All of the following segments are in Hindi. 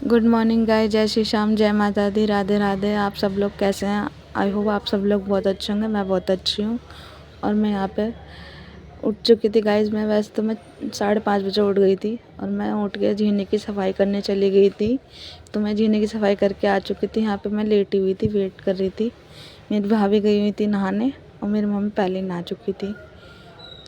गुड मॉर्निंग गाइस, जय श्री श्याम, जय माता दी, राधे राधे। आप सब लोग कैसे हैं? आई होप आप सब लोग बहुत अच्छे होंगे। मैं बहुत अच्छी हूँ। और मैं यहाँ पे उठ चुकी थी गाइस। मैं वैसे तो मैं 5:30 बजे उठ गई थी और मैं उठ के जीने की सफाई करने चली गई थी। तो मैं जीने की सफाई करके आ चुकी थी। यहाँ पे मैं लेटी हुई थी, वेट कर रही थी। मेरी भाभी गई हुई थी नहाने और मेरी मम्मी पहले ही नहा चुकी थी।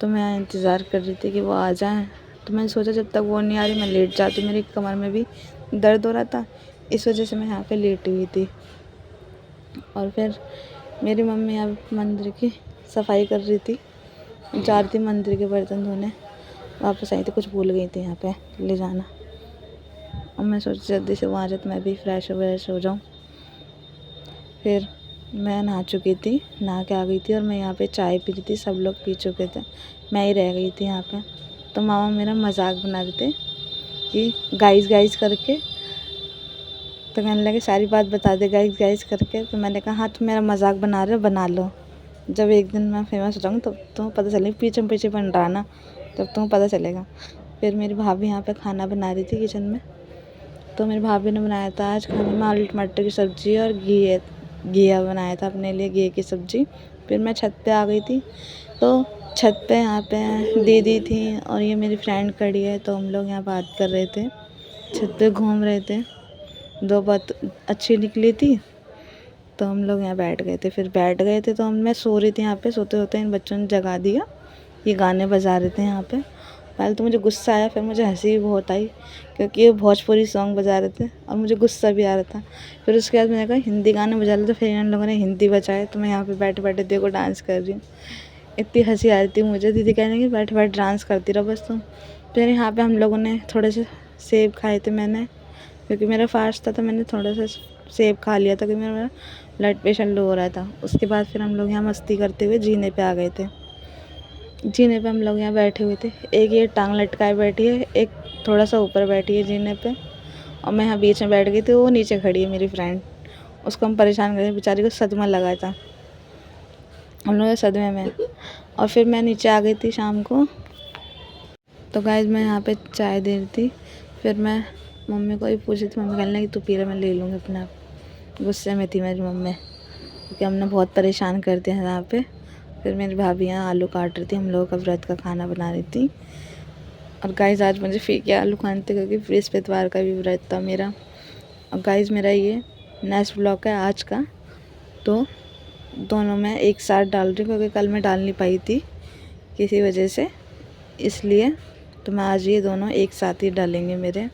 तो मैं इंतज़ार कर रही थी कि वो आ जाएं। तो मैंने सोचा जब तक वो नहीं आ रही मैं लेट जाती। मेरी कमर में भी दर्द हो रहा था, इस वजह से मैं यहाँ पे लेटी हुई थी। और फिर मेरी मम्मी यहाँ मंदिर की सफाई कर रही थी, जा रही थी मंदिर के बर्तन धोने। वापस आई थी, कुछ भूल गई थी यहाँ पे ले जाना। और मैं सोची जल्दी से वहाँ जाए तो मैं भी फ्रेश हो जाऊँ। फिर मैं नहा चुकी थी, नहा के आ गई थी और मैं यहाँ पे चाय पी रही थी। सब लोग पी चुके थे, मैं ही रह गई थी यहाँ पे। तो मामा मेरा मजाक बना रहे थे कि गाइस गाइस करके। तो कहने लगे सारी बात बता दे गाइस गाइस करके। तो मैंने कहा हाँ, तुम मेरा मजाक बना रहे हो, बना लो। जब एक दिन मैं फेमस हो जाऊँगी तब तुम्हें पता चलेगा। पीछे पीछे बन रहा ना, तब तुम्हें पता चलेगा। फिर मेरी भाभी यहाँ पे खाना बना रही थी किचन में। तो मेरी भाभी ने बनाया था आज खाने में आलू टमाटर की सब्ज़ी और घिया बनाया था अपने लिए, घिए की सब्ज़ी। फिर मैं छत पे आ गई थी। तो छत पे यहाँ पे दीदी थी और ये मेरी फ्रेंड खड़ी है। तो हम लोग यहाँ बात कर रहे थे, छत पे घूम रहे थे। दो बात अच्छी निकली थी तो हम लोग यहाँ बैठ गए थे। फिर बैठ गए थे तो मैं सो रही थी यहाँ पे। सोते सोते इन बच्चों ने जगा दिया, ये गाने बजा रहे थे यहाँ पे। पहले तो मुझे गुस्सा आया, फिर मुझे हंसी भी बहुत आई क्योंकि ये भोजपुरी सॉन्ग बजा रहे थे और मुझे गुस्सा भी आ रहा था। फिर उसके बाद मैंने कहा हिंदी गाने बजा रहे थे, फिर इन लोगों ने हिंदी बजाए। तो मैं यहाँ पे बैठे बैठे देखो डांस कर रही हूँ। इतनी हंसी आ रही थी मुझे। दीदी कहने लगी बैठ बैठ डांस करती रहो बस तुम। फिर यहाँ पे हम लोगों ने थोड़े से सेब खाए थे मैंने, क्योंकि मेरा फास्ट था। तो मैंने थोड़ा सा सेब खा लिया था क्योंकि मेरा ब्लड प्रेशर लो हो रहा था। उसके बाद फिर हम लोग यहाँ मस्ती करते हुए जीने पे आ गए थे। जीने पे हम लोग यहाँ बैठे हुए थे। एक ये टांग लटकाए बैठी है, एक थोड़ा सा ऊपर बैठी है जीने पे, और मैं यहाँ बीच में बैठ गई थी। वो नीचे खड़ी है मेरी फ्रेंड, उसको हम परेशान कर रहे, बेचारी को सदमा लगा था, हम लोग सदमे में। और फिर मैं नीचे आ गई थी शाम को। तो गाइस मैं यहाँ पे चाय दे रही थी। फिर मैं मम्मी को ही पूछी थी, मम्मी कहने लगी तू पी ले, मैं ले लूँगी अपने आप। गुस्से में थी मेरी मम्मी क्योंकि हमने बहुत परेशान कर दिया यहाँ पे। फिर मेरी भाभी यहाँ आलू काट रही थी, हम लोगों का व्रत का खाना बना रही थी। और गाइस आज मुझे फीके आलू खाने थे क्योंकि बृहस्पतिवार का भी व्रत था मेरा। और गाइस मेरा ये नेक्स्ट ब्लॉग है आज का, तो दोनों मैं एक साथ डाल रही हूँ क्योंकि कल मैं डाल नहीं पाई थी किसी वजह से, इसलिए। तो मैं आज ये दोनों एक साथ ही डालेंगे मेरे।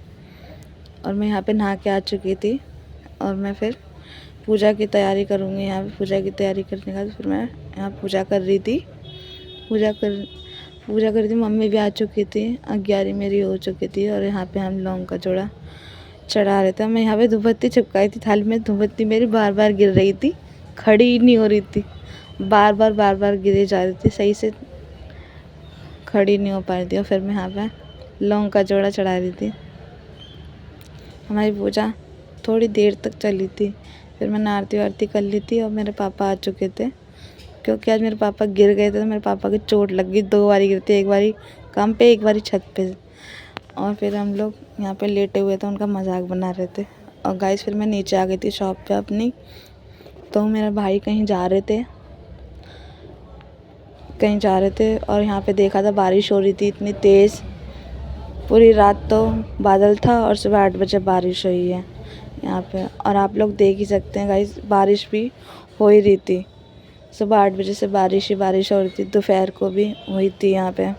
और मैं यहाँ पे नहा के आ चुकी थी और मैं फिर पूजा की तैयारी करूँगी। यहाँ पे पूजा की तैयारी करने के बाद फिर मैं यहाँ पूजा कर रही थी। पूजा कर रही थी। मम्मी भी आ चुकी थी, 11 मेरी हो चुकी थी। और यहाँ पे हम लौंग का जोड़ा चढ़ा रहे थे। मैं यहाँ पे धूपबत्ती चिपकाई थी थाली में। धूपबत्ती मेरी बार बार गिर रही थी, खड़ी ही नहीं हो रही थी, बार बार गिरे जा रही थी, सही से खड़ी नहीं हो पा रही थी। और फिर मैं यहाँ पे लौंग का जोड़ा चढ़ा रही थी। हमारी पूजा थोड़ी देर तक चली थी। फिर मैंने आरती वारती कर ली थी और मेरे पापा आ चुके थे क्योंकि आज मेरे पापा गिर गए थे। तो मेरे पापा की चोट लग गई, 2 बारी गिरते, एक बारी काम पे, एक बारी छत पे। और फिर हम लोग यहाँ पे लेटे हुए थे, उनका मजाक बना रहे थे। और गाइस फिर मैं नीचे आ गई थी शॉप पे अपनी। तो मेरा भाई कहीं जा रहे थे और यहाँ पे देखा था बारिश हो रही थी इतनी तेज़। पूरी रात तो बादल था और सुबह 8 बजे बारिश हुई है यहाँ पे। और आप लोग देख ही सकते हैं गाइस, बारिश भी हो ही रही थी। सुबह 8 बजे से बारिश ही बारिश हो रही थी। दोपहर को भी हुई थी यहाँ पे,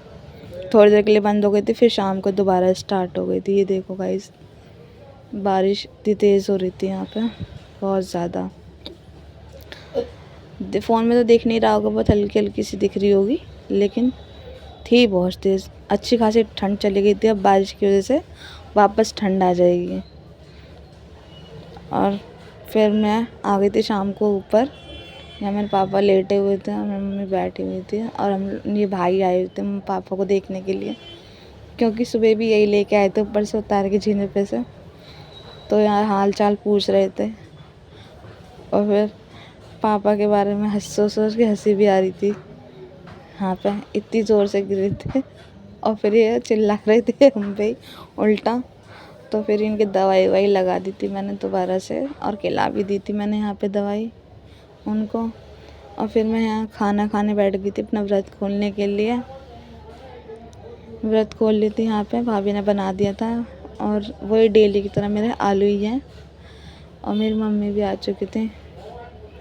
थोड़ी देर के लिए बंद हो गई थी, फिर शाम को दोबारा स्टार्ट हो गई थी। ये देखो गाइस, बारिश इतनी तेज़ हो रही थी यहाँ पे, बहुत ज़्यादा। फ़ोन में तो दिख नहीं रहा होगा, बहुत हल्की हल्की सी दिख रही होगी, लेकिन थी बहुत तेज़। अच्छी खासी ठंड चली गई थी। अब बारिश की वजह से वापस ठंड आ जाएगी। और फिर मैं आ गई थी शाम को ऊपर। यहाँ मेरे पापा लेटे हुए थे और मेरी मम्मी बैठी हुई थी। और हम ये भाई आए हुए थे पापा को देखने के लिए, क्योंकि सुबह भी यही लेके आए थे ऊपर से उतार के जीने पे से। तो यहाँ हाल चाल पूछ रहे थे। और फिर पापा के बारे में सोच के हंसी भी आ रही थी। यहाँ पे इतनी ज़ोर से गिरे थे और फिर ये चिल्ला रहे थे हम पे उल्टा। तो फिर इनकी दवाई ववाई लगा दी थी मैंने दोबारा से, और खिला भी दी थी मैंने यहाँ पे दवाई उनको। और फिर मैं यहाँ खाना खाने बैठ गई थी अपना व्रत खोलने के लिए। व्रत खोल ली थी यहाँ पे, भाभी ने बना दिया था, और वही डेली की तरह मेरे आलू ही हैं। और मेरी मम्मी भी आ चुकी थी।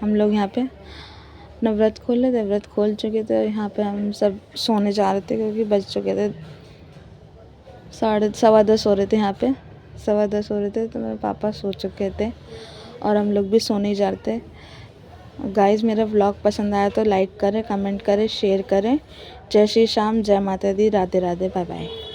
हम लोग यहाँ पे अपना व्रत खोल लेते, व्रत खोल चुके थे। यहाँ पे हम सब सोने जा रहे थे क्योंकि बज चुके थे 10:15 हो रहे थे। यहाँ पे 10:15 हो रहे थे, तो मेरे पापा सो चुके थे और हम लोग भी सोने जा रहे थे। गाइस, मेरा व्लॉग पसंद आया तो लाइक करें, कमेंट करें, शेयर करें। जय श्री श्याम, जय माता दी, राधे राधे, बाय बाय।